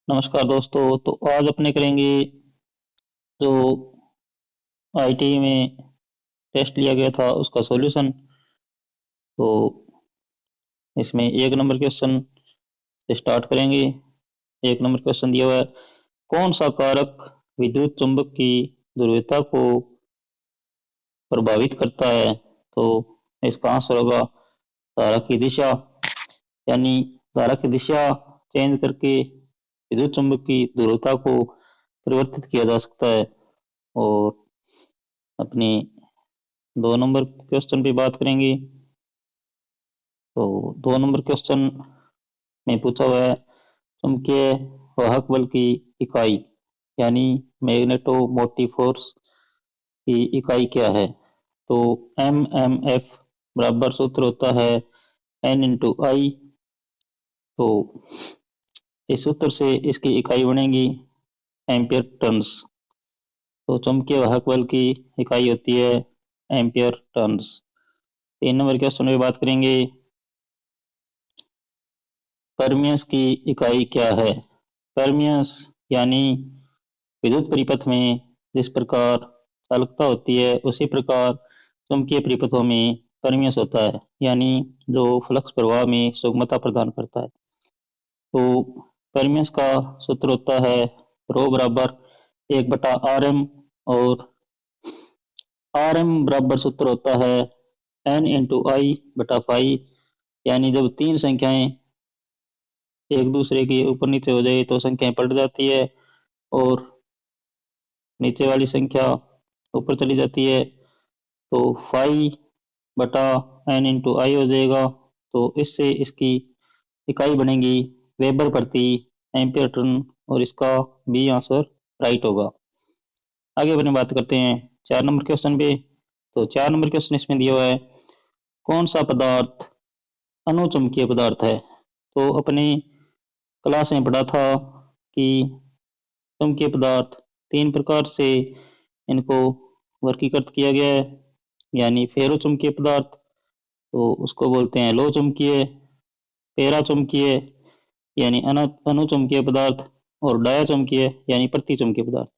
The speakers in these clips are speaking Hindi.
नमस्कार दोस्तों। तो आज अपने करेंगे जो आईटी में टेस्ट लिया गया था उसका सॉल्यूशन। तो इसमें एक नंबर क्वेश्चन से स्टार्ट करेंगे। एक नंबर क्वेश्चन दिया हुआ है, कौन सा कारक विद्युत चुंबक की ध्रुवीयता को प्रभावित करता है। तो इसका आंसर होगा धारा की दिशा। यानी धारा की दिशा चेंज करके विद्युत चुंबक की ध्रुवीयता को परिवर्तित किया जा सकता है। और अपनी 2 नंबर क्वेश्चन पे बात करेंगे। तो 2 नंबर क्वेश्चन में पूछा हुआ है, चुंबकीय वाहक बल की इकाई यानी मैग्नेटोमोटिव फोर्स की इकाई क्या है। तो एम एफ बराबर सूत्र होता है एन इंटू आई। तो इस सूत्र से इसकी इकाई बनेगी एम्पियर टर्न्स। तो चुंबकीय वाहक बल की इकाई होती है एम्पियर टर्न्स। 3 नंबर क्वेश्चन में बात करेंगे, परमियंस की इकाई क्या है। परमियंस यानी विद्युत परिपथ में जिस प्रकार चालकता होती है उसी प्रकार चुंबकीय परिपथों में परमियंस होता है, यानी जो फ्लक्स प्रवाह में सुगमता प्रदान करता है। तो परमियंस का सूत्र होता है रो बराबर 1/Rm। और Rm बराबर सूत्र होता है N इंटू आई बटा फाई। यानी जब तीन संख्याएं एक दूसरे के ऊपर नीचे हो जाए तो संख्याएं पलट जाती है, और नीचे वाली संख्या ऊपर चली जाती है तो फाई बटा एन इंटू आई हो जाएगा। तो इससे इसकी इकाई बनेगी वेबर प्रति एम्पियर टर्न, और इसका बी आंसर राइट होगा। आगे अपनी बात करते हैं 4 नंबर क्वेश्चन पे। तो 4 नंबर क्वेश्चन इसमें दिया हुआ है, कौन सा पदार्थ अनुचुंबकीय पदार्थ है। तो अपने क्लास में पढ़ा था कि चुंबकीय पदार्थ 3 प्रकार से इनको वर्गीकृत किया गया है। यानी फेरो चुंबकीय पदार्थ तो उसको बोलते हैं लो चुंबकीय, पेरा चुंबकीय यानी अनुचुंबकीय पदार्थ, और डाया चुंबकीय यानी प्रति चुंबकीय पदार्थ।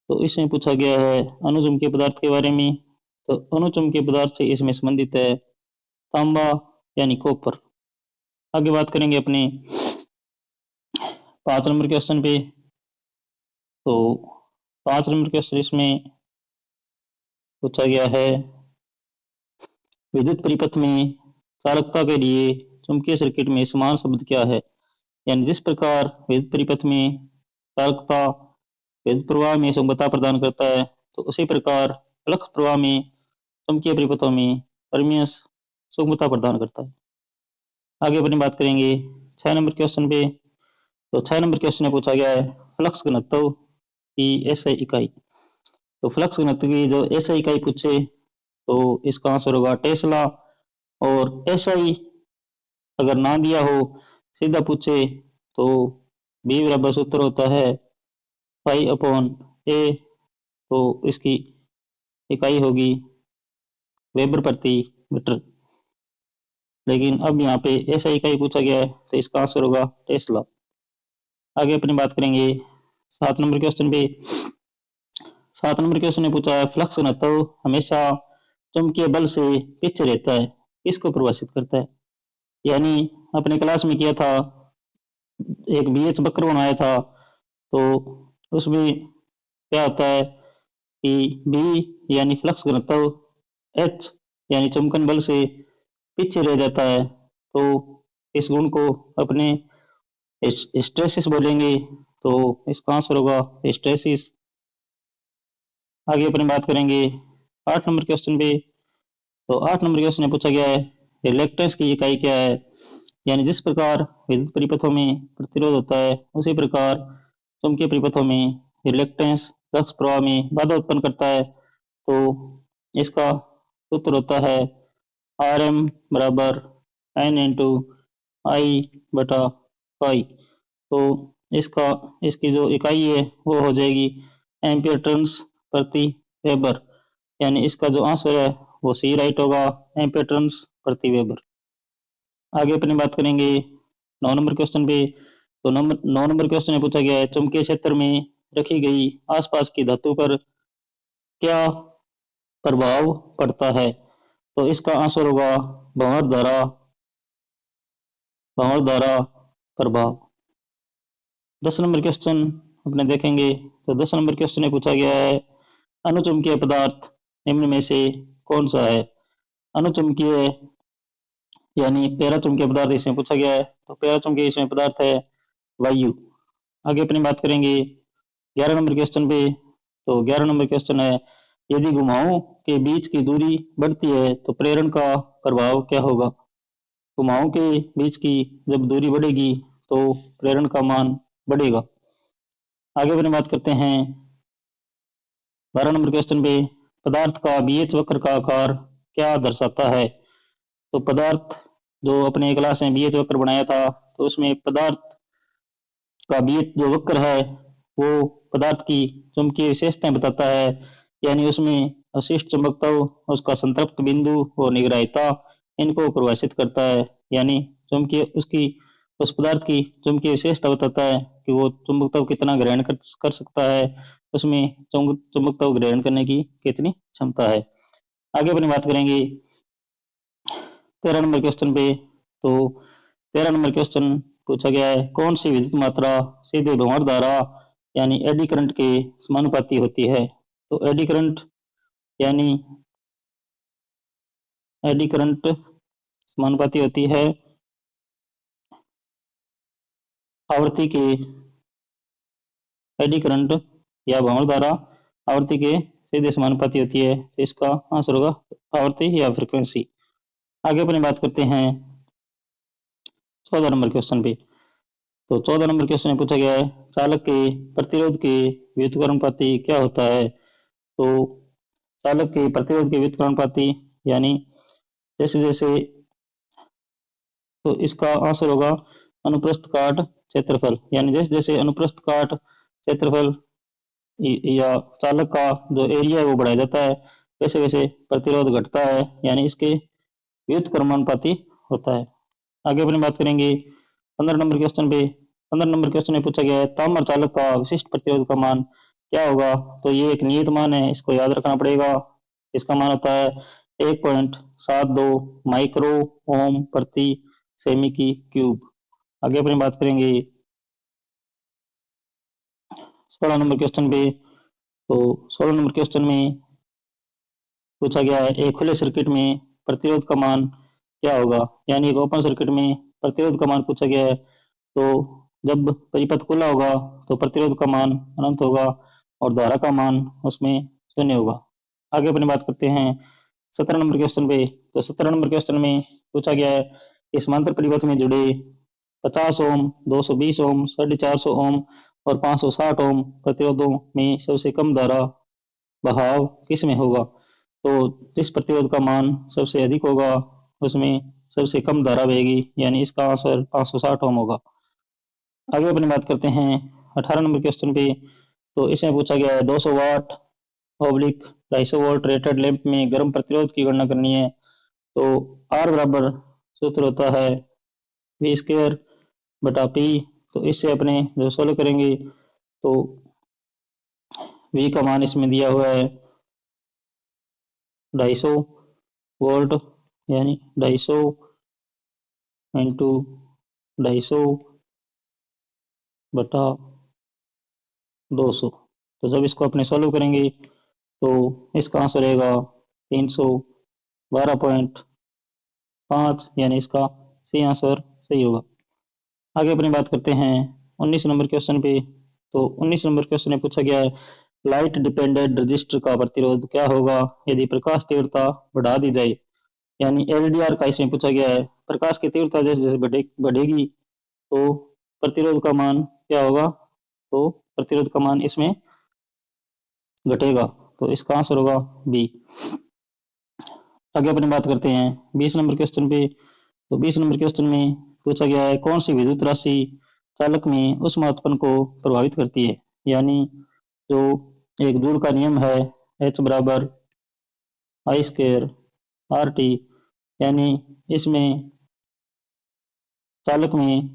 तो इसमें पूछा गया है अनुचुंबकीय पदार्थ के बारे में। तो अनुचुंबकीय पदार्थ से इसमें संबंधित है तांबा यानी कॉपर। आगे बात करेंगे अपने 5 नंबर क्वेश्चन पे। तो 5 नंबर क्वेश्चन इसमें पूछा गया है, विद्युत परिपथ में चालकता के लिए चुंबकीय सर्किट में समान शब्द क्या है। यानी जिस प्रकार विद्युत परिपथ में चालकता विद्युत प्रवाह में सुगमता प्रदान करता है, तो उसी प्रकार फ्लक्स प्रवाह में चुंबकीय परिपथों में परमियंस सुगमता प्रदान करता है। आगे अपनी बात करेंगे 6 नंबर क्वेश्चन पे। तो 6 नंबर क्वेश्चन में पूछा गया है फ्लक्स घनत्व की एसआई इकाई। तो फ्लक्स घनत्व की जो एसआई इकाई पूछे तो इसका आंसर होगा टेस्ला। और एसआई अगर ना दिया हो, सीधा पूछे, तो बी बराबर सूत्र होता है पाई अपॉन ए। तो इसकी इकाई होगी वेबर प्रति मीटर। लेकिन अब यहाँ पे ऐसा इकाई पूछा गया है तो इसका आंसर होगा टेस्ला। आगे अपनी बात करेंगे 7 नंबर क्वेश्चन पे। 7 नंबर क्वेश्चन में पूछा है फ्लक्स घनत्व हमेशा चुंबकीय बल से पीछे रहता है, इसको परिभाषित करता है। यानी अपने क्लास में किया था, एक बीएच वक्र बनाया था। तो उसमें क्या होता है कि बी यानी फ्लक्स घनत्व, एच यानी चुंबकन बल से पीछे रह जाता है। तो इस गुण को अपने स्ट्रेसिस बोलेंगे। तो इसका आंसर होगा स्ट्रेसिस। आगे अपनी बात करेंगे 8 नंबर क्वेश्चन पे। तो 8 नंबर क्वेश्चन में पूछा गया है रिलेक्टेंस की इकाई क्या है। यानी जिस प्रकार विद्युत परिपथों में प्रतिरोध होता है उसी प्रकार चुंबकीय परिपथों में रिलेक्टेंस फ्लक्स प्रवाह में बाधा उत्पन्न करता है। तो इसका सूत्र होता है आर एम बराबर एन इंटू आई बटा पाई। तो इसका इसकी जो इकाई है वो हो जाएगी एम्पियर टर्न्स प्रति वेबर। यानी इसका जो आंसर है वो सी राइट होगा, एम्पियर टर्न्स प्रति वेबर। आगे अपनी बात करेंगे 9 नंबर क्वेश्चन पे। तो नंबर 9 नंबर क्वेश्चन में पूछा गया है चुंबकीय क्षेत्र में रखी गई आसपास की धातु पर क्या प्रभाव पड़ता है। तो इसका आंसर होगा भंवर द्वारा प्रभाव। 10 नंबर क्वेश्चन अपने देखेंगे। तो 10 नंबर क्वेश्चन में पूछा गया है अनुचुंबकीय पदार्थ निम्न में से कौन सा है। अनुचुंबकीय यानी पैराचुंबकीय पदार्थ इसमें पूछा गया है। तो पैराचुंबकीय इसमें पदार्थ है वायु। आगे अपनी बात करेंगे 11 नंबर क्वेश्चन पे। तो 11 नंबर क्वेश्चन है यदि घुमावों के बीच की दूरी बढ़ती है तो प्रेरण का प्रभाव क्या होगा। घुमावों के बीच की जब दूरी बढ़ेगी तो प्रेरण का मान बढ़ेगा। आगे अपनी बात करते हैं 12 नंबर क्वेश्चन पे पदार्थ का बीएच वक्र का आकार क्या दर्शाता है। तो पदार्थ जो अपने क्लास में बीएच वक्र बनाया था तो उसमें पदार्थ का बीएच जो वक्र है वो पदार्थ की चुंबकीय विशेषताएं बताता है। यानी उसमें अवशिष्ट चुंबकत्व उसका संतृप्त बिंदु और निग्राहिता इनको परिभाषित करता है। यानी चुंबकीय उसकी उस पदार्थ की चुंबकीय विशेषता बताता है कि वो चुंबकत्व कितना ग्रहण कर सकता है, उसमें चुंबकत्व ग्रहण करने की कितनी क्षमता है। आगे अपनी बात करेंगे 13 नंबर क्वेश्चन पे। तो 13 नंबर क्वेश्चन पूछा गया है कौन सी विद्युत मात्रा सीधे भंवर धारा यानी एडी करंट के समानुपाती होती है। तो यानी एडी करंट समानुपाती होती है आवर्ती के एडी करंट या भंवर धारा आवर्ती के सीधे समानुपाती होती है। तो इसका आंसर होगा आवर्ती या फ्रीक्वेंसी। आगे अपनी बात करते हैं 14 नंबर क्वेश्चन पे। तो 14 नंबर क्वेश्चन में पूछा गया है चालक के प्रतिरोध के व्युत्क्रमानुपाती क्या होता है। तो चालक के प्रतिरोध के व्युत्क्रमानुपाती यानी जैसे जैसे तो इसका आंसर होगा अनुप्रस्थ काट क्षेत्रफल। यानी जैसे जैसे अनुप्रस्थ काट क्षेत्रफल या चालक का जो एरिया है वो बढ़ाया जाता है वैसे वैसे प्रतिरोध घटता है यानी इसके व्युत्क्रमानुपाती होता है। आगे अपनी बात करेंगे 15 नंबर क्वेश्चन पे। 15 नंबर क्वेश्चन में पूछा गया है ताम्र चालक का विशिष्ट प्रतिरोध का मान क्या होगा। तो ये एक नियत मान है, इसको याद रखना पड़ेगा। इसका मान होता है 1.72 माइक्रो ओम प्रति सेमी की क्यूब। आगे अपनी बात करेंगे 16 नंबर क्वेश्चन पे। तो 16 नंबर क्वेश्चन में पूछा गया है एक खुले सर्किट में प्रतिरोध का मान क्या होगा। यानी एक ओपन सर्किट में प्रतिरोध का मान पूछा गया है। तो जब परिपथ खुला होगा तो प्रतिरोध का मान अनंत होगा और धारा का मान उसमें शून्य होगा। आगे अपनी बात करते हैं 17 नंबर क्वेश्चन पे। तो 17 नंबर क्वेश्चन में पूछा गया है इस समांतर परिपथ में जुड़े 50 ओम 220 ओम 450 ओम और 560 ओम प्रतिरोधों में सबसे कम धारा बहाव किस में होगा। तो जिस प्रतिरोध का मान सबसे अधिक होगा उसमें सबसे कम धारा बहेगी यानी इसका आंसर 560 ओम होगा। आगे अपनी बात करते हैं 18 नंबर क्वेश्चन पे। तो इसमें पूछा गया है 200 वाट ऑब्लिक 250 वोल्ट रेटेड लैंप में गर्म प्रतिरोध की गणना करनी है। तो आर बराबर सूत्र होता है वी स्क्वायर बटा पी। तो इससे अपने जो सोल्व करेंगे तो वी का मान इसमें दिया हुआ है 250 वोल्ट यानी 250 इंटू 250 बटा 200। तो जब इसको अपने सॉल्व करेंगे तो इसका आंसर रहेगा 312.5 यानी इसका सी आंसर सही होगा। आगे अपनी बात करते हैं 19 नंबर क्वेश्चन पे। तो 19 नंबर क्वेश्चन में पूछा गया है लाइट डिपेंडेंट रजिस्टर का प्रतिरोध क्या होगा यदि प्रकाश तीव्रता बढ़ा दी जाए। यानी एलडीआर का इसमें पूछा गया है प्रकाश की तीव्रता जैसे जैसे बढ़ेगी तो प्रतिरोध का मान क्या होगा। तो प्रतिरोध का मान इसमें घटेगा। तो इसका आंसर होगा बी। आगे अपनी बात करते हैं 20 नंबर क्वेश्चन पे। तो 20 नंबर क्वेश्चन में पूछा गया है कौन सी विद्युत राशि चालक में ऊष्माउत्पन्न को प्रभावित करती है। यानी जो एक जूल का नियम है एच बराबर आई स्क्वायर आर टी। यानी इसमें चालक में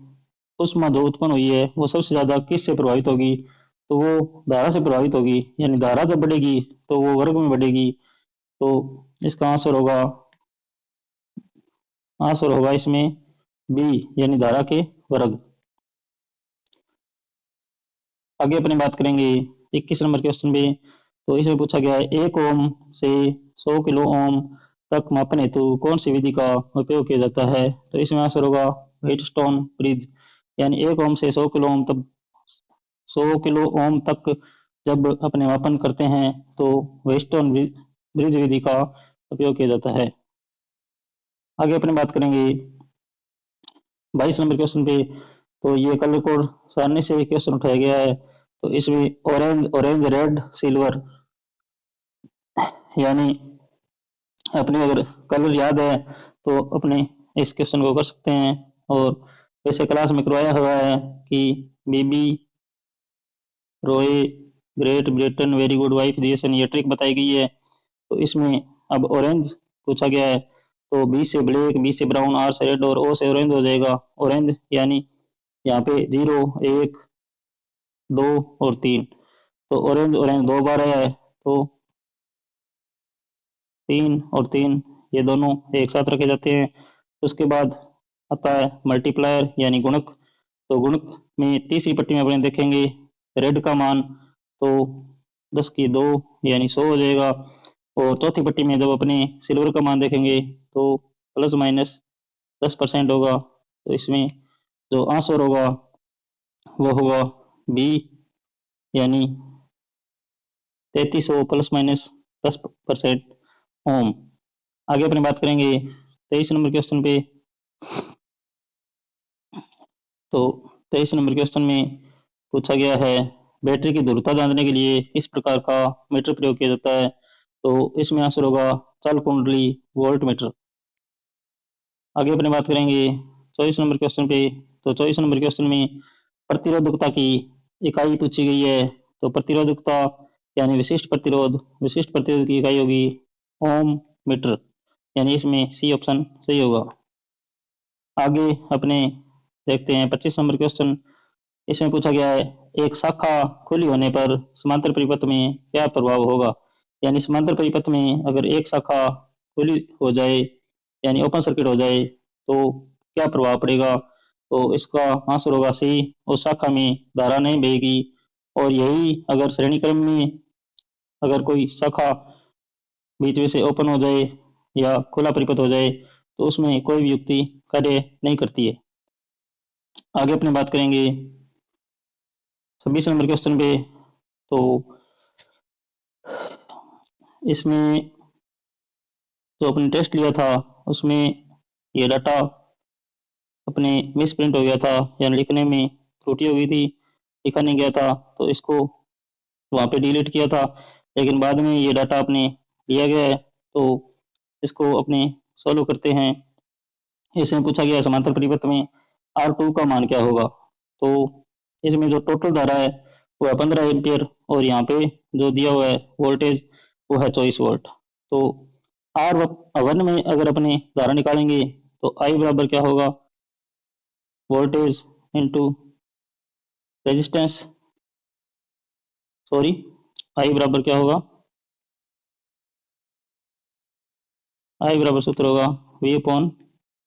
ऊष्मा जो उत्पन्न हुई है वो सबसे ज्यादा किससे प्रभावित होगी, तो वो धारा से प्रभावित होगी। यानी धारा जब बढ़ेगी तो वो वर्ग में बढ़ेगी। तो इसका आंसर होगा इसमें बी, यानी धारा के वर्ग। आगे अपनी बात करेंगे 21 नंबर क्वेश्चन पे। तो इसमें पूछा गया है 1 ओम से 100 किलो ओम तक मापन हेतु कौन सी विधि का उपयोग किया जाता है, तो इसमें आंसर होगा व्हीटस्टोन ब्रिज। यानी 1 ओम से 100 किलो ओम तक जब अपने मापन करते हैं तो व्हीटस्टोन ब्रिज विधि का उपयोग किया जाता है। आगे अपनी बात करेंगे 22 नंबर क्वेश्चन पे। तो ये कलर कोड सारणी से क्वेश्चन उठाया गया है। तो इसमें ऑरेंज रेड सिल्वर, यानी अपने अगर कलर याद है तो अपने इस क्वेश्चन को कर सकते हैं। और वैसे क्लास में करवाया हुआ है कि बीबी रॉय great Britain very good wife reaction, ये ट्रिक बताई गई है। तो इसमें अब ऑरेंज पूछा गया है, तो बी से ब्लैक, बी से ब्राउन, आर से रेड और ओ से ऑरेंज हो जाएगा। ऑरेंज यानी यहाँ पे 0 1 2 और 3, तो ऑरेंज ऑरेंज 2 बार आया है, तो 3 और 3 ये दोनों एक साथ रखे जाते हैं। उसके बाद आता है मल्टीप्लायर यानी गुणक। तो गुणक में तीसरी पट्टी में अपने देखेंगे रेड का मान, तो 10 की 2 यानी 100 हो जाएगा। और चौथी पट्टी में जब अपने सिल्वर का मान देखेंगे तो प्लस माइनस 10% होगा। तो इसमें जो आंसर होगा वो होगा बी, यानी 3300 प्लस माइनस 10% ओम। आगे अपनी बात करेंगे 23 नंबर क्वेश्चन पे। तो 23 नंबर क्वेश्चन में पूछा गया है बैटरी की ध्रुवता जानने के लिए किस प्रकार का मीटर प्रयोग किया जाता है, तो इसमें आंसर होगा चाल कुंडली वोल्ट मीटर। आगे अपनी बात करेंगे 24 नंबर क्वेश्चन पे। तो 24 नंबर क्वेश्चन में प्रतिरोधकता की इकाई पूछी गई है। तो प्रतिरोधकता यानी विशिष्ट प्रतिरोध की इकाई होगी ओम मीटर, यानी इसमें सी ऑप्शन सही होगा। आगे अपने देखते हैं 25 नंबर क्वेश्चन। इसमें पूछा गया है एक शाखा खुली होने पर समांतर परिपथ में क्या प्रभाव होगा। यानी समांतर परिपथ में अगर एक शाखा खुली हो जाए यानी ओपन सर्किट हो जाए तो क्या प्रभाव पड़ेगा, तो इसका आंसर होगा सी, उस शाखा में धारा नहीं बहेगी। और यही अगर श्रेणी क्रम में अगर कोई शाखा बीच में से ओपन हो जाए या खुला परिपथ हो जाए तो उसमें कोई भी युक्ति कार्य नहीं करती है। आगे अपनी बात करेंगे 26 नंबर क्वेश्चन पे। तो इसमें जो अपने टेस्ट लिया था उसमें ये डाटा अपने मिस प्रिंट हो गया था, यानी लिखने में त्रुटि हो गई थी, लिखा नहीं गया था, तो इसको वहाँ पे डिलीट किया था। लेकिन बाद में ये डाटा अपने लिया गया है, तो इसको अपने सॉल्व करते हैं। इसमें पूछा गया समांतर परिपथ में R2 का मान क्या होगा। तो इसमें जो टोटल धारा है वो है 15 एम्पियर और यहाँ पे जो दिया हुआ है वोल्टेज वो है 24 वोल्ट। तो R1 में अगर अपने धारा निकालेंगे तो I बराबर क्या होगा, voltage into resistance, sorry I बराबर क्या होगा, I बराबर सूत्र होगा V अपॉन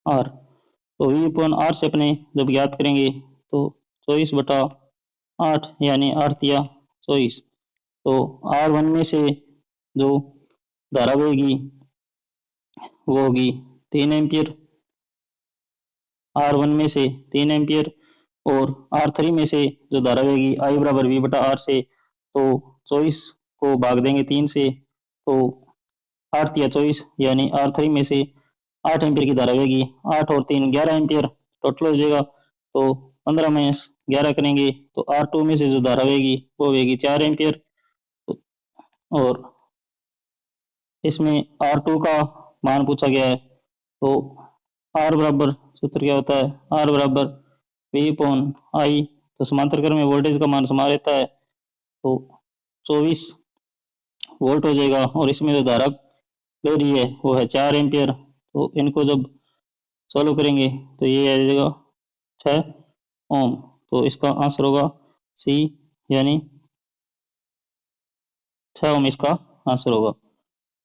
R। तो V अपॉन R से अपने जब ज्ञात करेंगे तो 24/8 यानी 8 या 24। तो R1 में से जो धारा बहेगी वो होगी 3 एम्पियर, R1 में से 3 एम्पियर। और R3 में से जो धारा बहेगी I बराबर V/R से, तो 24 को भाग देंगे 3 से, तो 8 या 24 यानी R3 में से 8 एम्पियर की धारा बहेगी। 8 और 3 11 एम्पियर टोटल हो जाएगा। तो 15 में 11 करेंगे तो R2 में से जो धारा बहेगी वो बहेगी 4 एम्पियर। और इसमें R2 का मान पूछा गया है, तो R बराबर सूत्र क्या होता है, R बराबर V अपॉन I। तो समांतर क्रम में वोल्टेज का मान समान रहता है, तो 24 वोल्ट हो जाएगा। और इसमें जो धारा बह रही है वो है 4 एम्पियर। तो इनको जब सॉल्व करेंगे तो ये आ जाएगा 6 ओम। तो इसका आंसर होगा सी, यानी 6 ओम इसका आंसर होगा।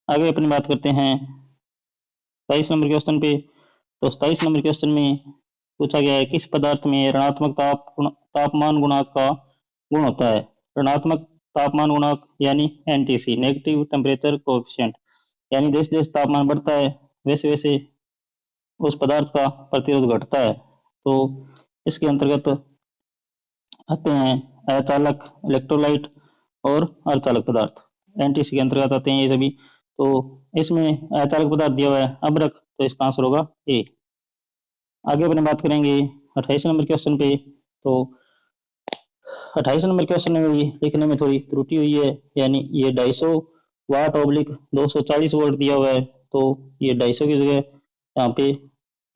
आगे अपनी बात करते हैं 27 नंबर क्वेश्चन पे। तो 27 नंबर क्वेश्चन में पूछा गया है किस पदार्थ में ऋणात्मक तापमान गुणांक का गुण होता है। ऋणात्मक तापमान गुणांक यानी एनटीसी, नेगेटिव टेम्परेचर कोएफिशिएंट, यानी जैसे जैसे तापमान बढ़ता है वैसे वैसे उस पदार्थ का प्रतिरोध घटता है। तो इसके अंतर्गत आते हैं अचालक, इलेक्ट्रोलाइट और अर्धचालक पदार्थ। एनटीसी के अंतर्गत आते हैं ये सभी। तो इसमें अचालक पदार्थ दिया हुआ है अभ्रक, तो इसका आंसर होगा ए। आगे अपने बात करेंगे 28 नंबर क्वेश्चन पे। तो 28 नंबर क्वेश्चन में भी लिखने में थोड़ी त्रुटि हुई है, यानी ये 250 वाट ऑब्लिक 240 वोल्ट दिया हुआ है। तो ये 250 की जगह यहाँ पे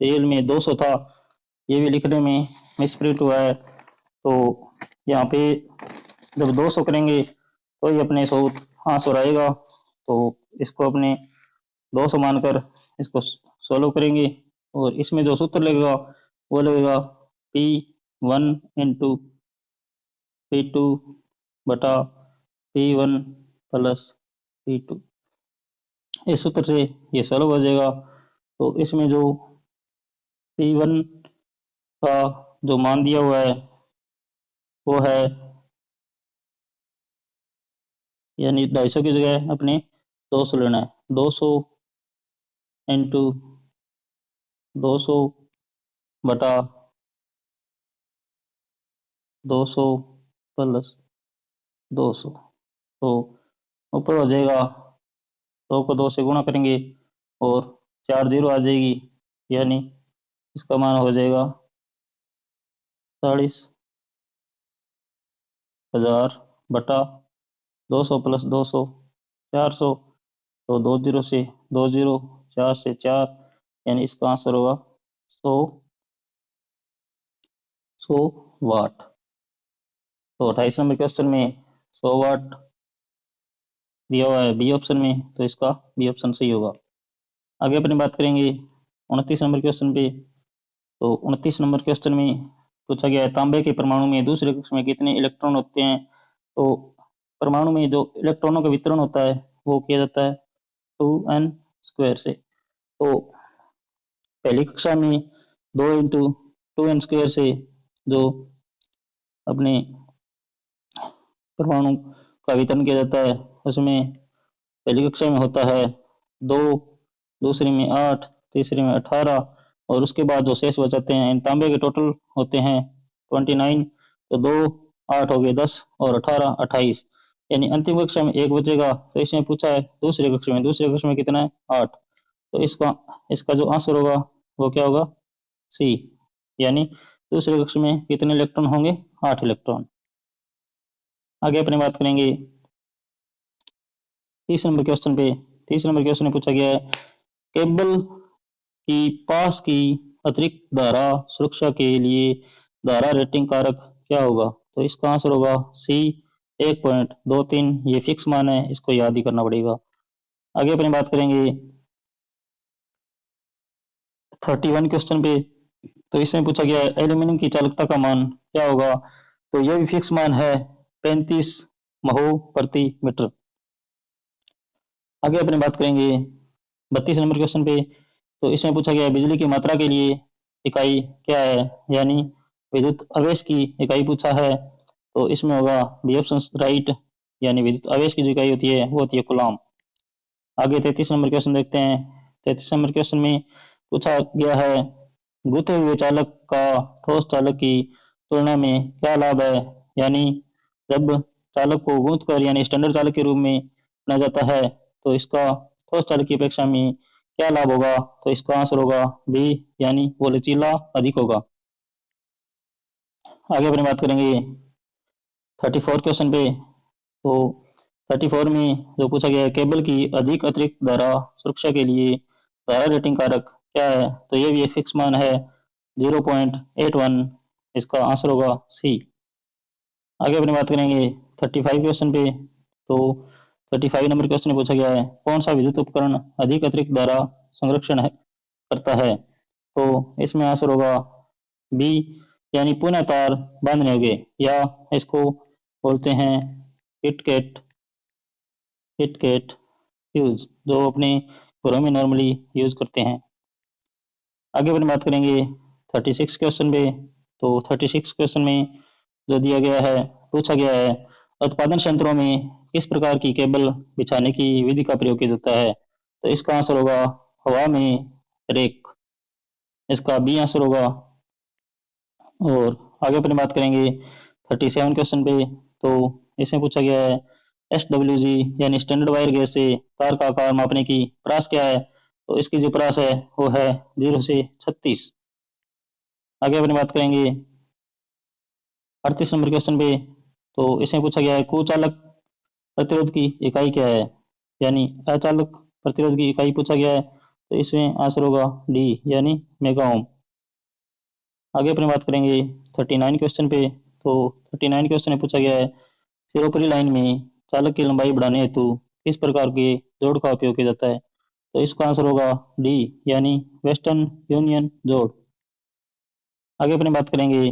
रियल में 200 था, ये भी लिखने में मिसप्रिंट हुआ है। तो यहाँ पे जब 200 करेंगे तो ये अपने 100 आंसर आएगा। तो इसको अपने 200 मानकर इसको सोल्व करेंगे, और इसमें जो सूत्र लगेगा वो लगेगा P1 इंटू P2 बटा P1 प्लस P2। इस सूत्र से ये सोल्व हो जाएगा। तो इसमें जो P1 का जो मान दिया हुआ है वो है, यानी 250 की जगह अपने 200 लेना है। 200 इंटू 200 बटा 200 प्लस 200। तो ऊपर हो जाएगा 100 को 2 से गुणा करेंगे और 4 जीरो आ जाएगी, यानी इसका मान हो जाएगा 40,000 बटा 200 प्लस 200 400। तो 2 जीरो से 2 जीरो, 4 से 4, यानी इसका आंसर होगा 100 वाट। तो 28 नंबर क्वेश्चन में 100 वाट दिया हुआ है बी ऑप्शन में, तो इसका बी ऑप्शन सही होगा। आगे अपनी बात करेंगे 29 नंबर क्वेश्चन पे। तो 29 नंबर क्वेश्चन में पूछा गया है तांबे के परमाणु में दूसरे कक्ष में कितने इलेक्ट्रॉन होते हैं। तो परमाणु में जो इलेक्ट्रॉनों का वितरण होता है वो किया जाता है 2n स्क्वायर से। तो पहली कक्षा में 2 इंटू 2n स्क्वायर से जो अपने परमाणु का वितरण किया जाता है उसमें पहली कक्षा में होता है 2, दूसरी में 8, तीसरी में 18, और उसके बाद जो शेष बचाते हैं इन तांबे के टोटल होते हैं 29। तो 2 8 हो गए 10 और 18 28, यानी अंतिम कक्षा में एक बचेगा। तो इसमें पूछा है दूसरे कक्षा में कितना है 8। तो इसका जो आंसर होगा वो क्या होगा सी, यानी दूसरे कक्षा में कितने इलेक्ट्रॉन होंगे 8 इलेक्ट्रॉन। आगे अपनी बात करेंगे 30 नंबर क्वेश्चन पे। 30 नंबर क्वेश्चन में पूछा गया है केबल की पास की अतिरिक्त धारा सुरक्षा के लिए धारा रेटिंग कारक क्या होगा। तो इसका आंसर होगा सी 1.23। ये फिक्स मान है, इसको याद ही करना पड़ेगा। आगे अपनी बात करेंगे 31 क्वेश्चन पे। तो इसमें पूछा गया है एल्यूमिनियम की चालकता का मान क्या होगा। तो यह भी फिक्स मान है 35 महो प्रति मीटर। आगे अपनी बात करेंगे 32 नंबर क्वेश्चन पे। तो इसमें पूछा गया है बिजली की मात्रा के लिए इकाई क्या है, यानी विद्युत आवेश की इकाई पूछा है। तो इसमें होगा बी ऑप्शन राइट, यानी विद्युत आवेश की जो इकाई होती है वो होती है कूलम। आगे 33 नंबर क्वेश्चन देखते हैं। 33 नंबर क्वेश्चन में पूछा गया है गुथे हुए चालक का ठोस चालक की तुलना में क्या लाभ है, यानी जब चालक को गूंथ कर यानी स्टैंडर्ड चालक के रूप में माना जाता है तो इसका ठोस चालक की अपेक्षा में क्या लाभ होगा। तो इसका आंसर होगा बी, यानी वो लचीला अधिक होगा। आगे अपनी बात करेंगे 34 क्वेश्चन पे। तो 34 में जो पूछा गया है केबल की अधिक अतिरिक्त धारा सुरक्षा के लिए धारा रेटिंग कारक क्या है। तो ये भी एक फिक्स मान है 0.81। इसका आंसर होगा सी। आगे अपनी बात करेंगे 35 क्वेश्चन पे। तो 35 नंबर क्वेश्चन में पूछा गया है कौन सा विद्युत उपकरण अधिक अतिरिक्त धारा संरक्षण करता है। तो इसमें आंसर होगा बी, यानी पुनः तार बांधने होंगे, या इसको बोलते हैं किटकैट किटकैट फ्यूज, जो अपने घरों में नॉर्मली यूज करते हैं। आगे अपन बात करेंगे 36 क्वेश्चन पे। तो 36 क्वेश्चन में जो दिया गया है, पूछा गया है, उत्पादन संयंत्रों में किस प्रकार की केबल बिछाने की विधि का प्रयोग किया जाता है? तो इसका आंसर होगा हवा में रेक, इसका बी आंसर होगा। और आगे अपन बात करेंगे 37 क्वेश्चन पे। तो इसमें पूछा गया है SWG यानी स्टैंडर्ड वायर गेज से तार का आकार मापने की प्रास क्या है? तो इसकी जो प्रास है वो है 0 से 36। आगे अपन बात करेंगे 38 नंबर क्वेश्चन पे। तो इसमें पूछा गया है कुचालक प्रतिरोध की इकाई क्या है? यानी अचालक प्रतिरोध की इकाई पूछा गया है, तो इसमें आंसर होगा डी यानी मेगा ओम। आगे अपन बात करेंगे 39 क्वेश्चन पे। तो 39 क्वेश्चन में पूछा गया है सिरोपरी लाइन में चालक की लंबाई बढ़ाने हेतु किस प्रकार के जोड़ का उपयोग किया जाता है? तो इसका आंसर होगा डी यानी वेस्टर्न यूनियन जोड़। आगे अपन बात करेंगे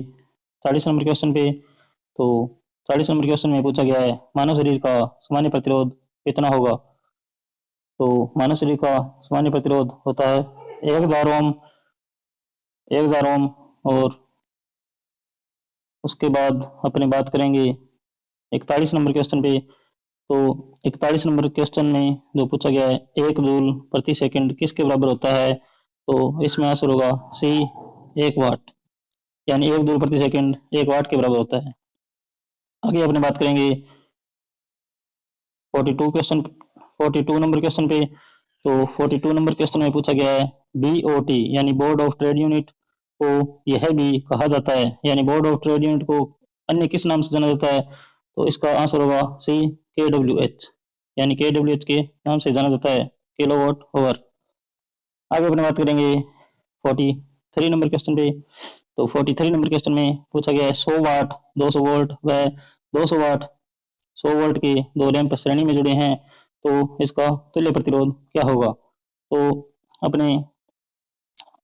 40 नंबर क्वेश्चन पे। तो 40 नंबर क्वेश्चन में पूछा गया है मानव शरीर का सामान्य प्रतिरोध कितना होगा? तो मानव शरीर का सामान्य प्रतिरोध होता है 1000 ओम, 1000 ओम। और उसके बाद अपने बात करेंगे 41 नंबर क्वेश्चन पे। तो 41 नंबर क्वेश्चन में जो पूछा गया है 1 जूल प्रति सेकंड किसके बराबर होता है? तो इसमें आंसर होगा सी 1 वाट, यानी 1 जूल प्रति सेकंड 1 वाट के बराबर होता है। आगे अपने बात करेंगे 42 नंबर क्वेश्चन पे। तो 42 नंबर क्वेश्चन में पूछा गया है BOT यानी बोर्ड ऑफ ट्रेड यूनिट को यह भी कहा जाता है, यानी बोर्ड ऑफ ट्रेड यूनिट को अन्य किस नाम से जाना जाता है? तो इसका आंसर होगा सी KWH, यानी KWH के नाम से जाना जाता है, किलोवाट आवर। आगे अपने बात करेंगे 43 नंबर क्वेश्चन पे। तो 43 नंबर क्वेश्चन में पूछा गया है 100 वाट, 200 वोल्ट व 200 वाट 100 वोल्ट के दो लैंप श्रेणी में जुड़े हैं, तो इसका तुल्य प्रतिरोध क्या होगा? तो अपने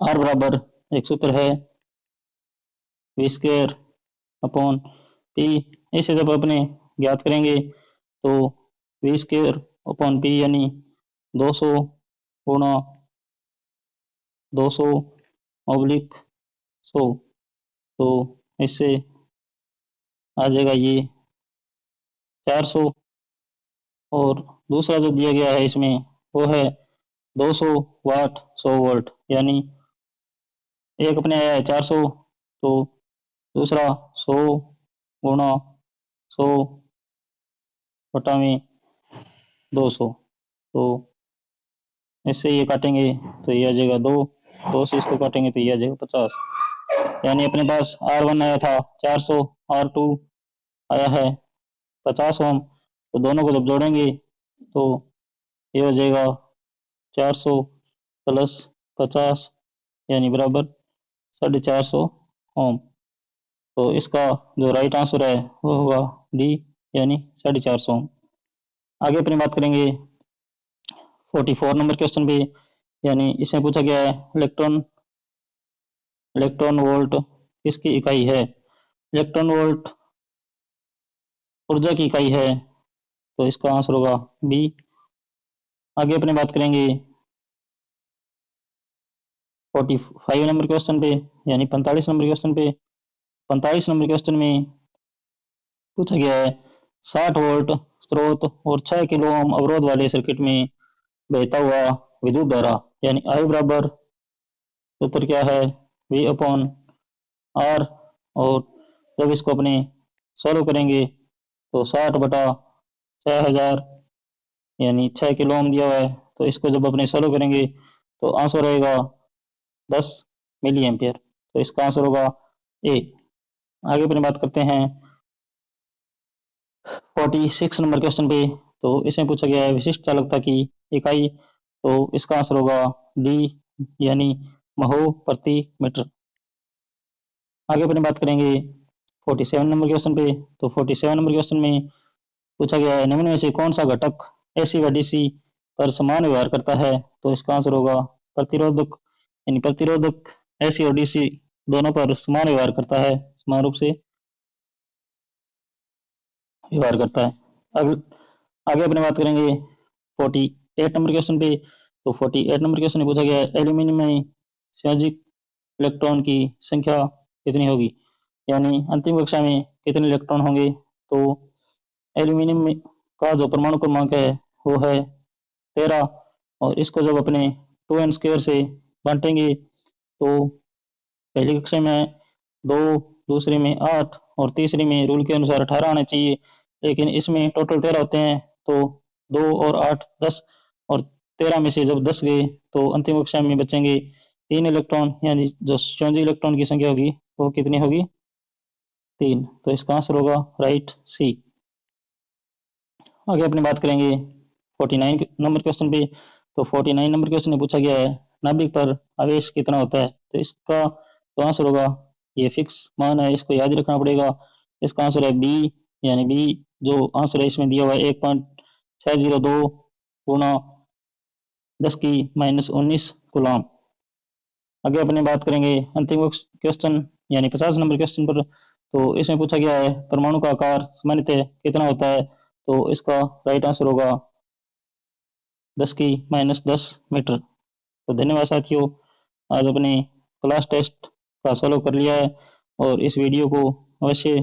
आर बराबर एक सूत्र है वी स्क्वायर अपॉन पी। इसे जब अपने ज्ञात करेंगे तो वी स्क्वायर अपॉन पी यानी 200 गुणा 200 ऑब्लिक 100, तो इससे आ जाएगा ये 400। और दूसरा जो दिया गया है इसमें वो है 200 वाट 100 वोल्ट, यानी एक अपने आया है 400, तो दूसरा 100 गुणा 100 बटा में 200, तो इससे ये काटेंगे तो ये आ जाएगा 2, 2 से इसको काटेंगे तो ये आ जाएगा 50। यानी अपने पास R1 आया था 400, R2 आया है 50 ओम, तो दोनों को जब जोड़ेंगे तो ये हो जाएगा 400 प्लस 50 यानी बराबर 450 ओम। तो इसका जो राइट आंसर है वो होगा डी यानी 450 ओम। आगे अपनी बात करेंगे 44 नंबर क्वेश्चन पे। यानी इसमें पूछा गया है इलेक्ट्रॉन वोल्ट किसकी इकाई है? इलेक्ट्रॉन वोल्ट ऊर्जा की इकाई है, तो इसका आंसर होगा बी। आगे अपने बात करेंगे 45 नंबर क्वेश्चन पे, यानी 45 नंबर क्वेश्चन पे। 45 नंबर क्वेश्चन में पूछा गया है 60 वोल्ट स्रोत और 6 किलो ओम अवरोध वाले सर्किट में बहता हुआ विद्युत धारा यानी आई बराबर सूत्र क्या है? V upon R. और जब इसको अपने सॉल्व करेंगे तो 60 बटा 6000 यानी 6 किलो ओम दिया हुआ है, तो इसको जब अपने सॉल्व करेंगे तो आंसर रहेगा 10 मिली एम्पियर, तो इसका आंसर होगा ए। आगे अपने बात करते हैं 46 नंबर क्वेश्चन पे। तो इसमें पूछा गया है विशिष्ट चालकता की इकाई, तो इसका आंसर होगा डी यानी महो प्रति मीटर। आगे अपने बात करेंगे 47 नंबर क्वेश्चन पे। तो 47 नंबर क्वेश्चन में पूछा गया है निम्न में से कौन सा घटक एसी व डीसी पर समान व्यवहार करता है? तो इसका आंसर होगा प्रतिरोधक, यानी प्रतिरोधक एसी और डीसी दोनों पर समान व्यवहार करता है, समान रूप से व्यवहार करता है। अब आगे अपने बात करेंगे 48 नंबर क्वेश्चन पे। तो 48 नंबर क्वेश्चन में पूछा गया है एल्यूमिनियम में संयोजित इलेक्ट्रॉन की संख्या कितनी होगी, यानी अंतिम कक्षा में कितने इलेक्ट्रॉन होंगे। तो एल्यूमिनियम में का जो परमाणु क्रमांक है वो है 13, और इसको जब अपने 2n² से बांटेंगे तो पहली कक्षा में 2, दूसरे में 8 और तीसरे में रूल के अनुसार 18 आने चाहिए, लेकिन इसमें टोटल 13 होते हैं। तो 2 और 8 10, और 13 में से जब 10 गए तो अंतिम कक्षा में बचेंगे 3 इलेक्ट्रॉन, यानी जो संयोजी इलेक्ट्रॉन की संख्या होगी वो कितनी होगी, 3। तो इसका आंसर होगा राइट सी। आगे अपनी बात करेंगे 49 नंबर क्वेश्चन पे। तो 49 नंबर क्वेश्चन में पूछा गया है नाभिक पर आवेश कितना होता है। तो इसका तो आंसर होगा, ये फिक्स मान है, इसको याद रखना पड़ेगा। इसका आंसर है बी, यानी बी जो आंसर है इसमें दिया हुआ है 1.602 गुणा 10⁻19 कूलम। आगे अपने बात करेंगे अंतिम क्वेश्चन यानी 50 नंबर क्वेश्चन पर। तो इसमें पूछा गया है परमाणु का आकार सामान्यतः कितना होता है। तो इसका राइट आंसर होगा 10⁻10 मीटर। तो धन्यवाद साथियों, आज अपने क्लास टेस्ट का सॉल्व कर लिया है, और इस वीडियो को अवश्य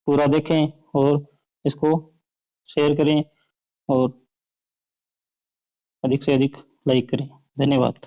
पूरा देखें और इसको शेयर करें और अधिक से अधिक लाइक करें। धन्यवाद।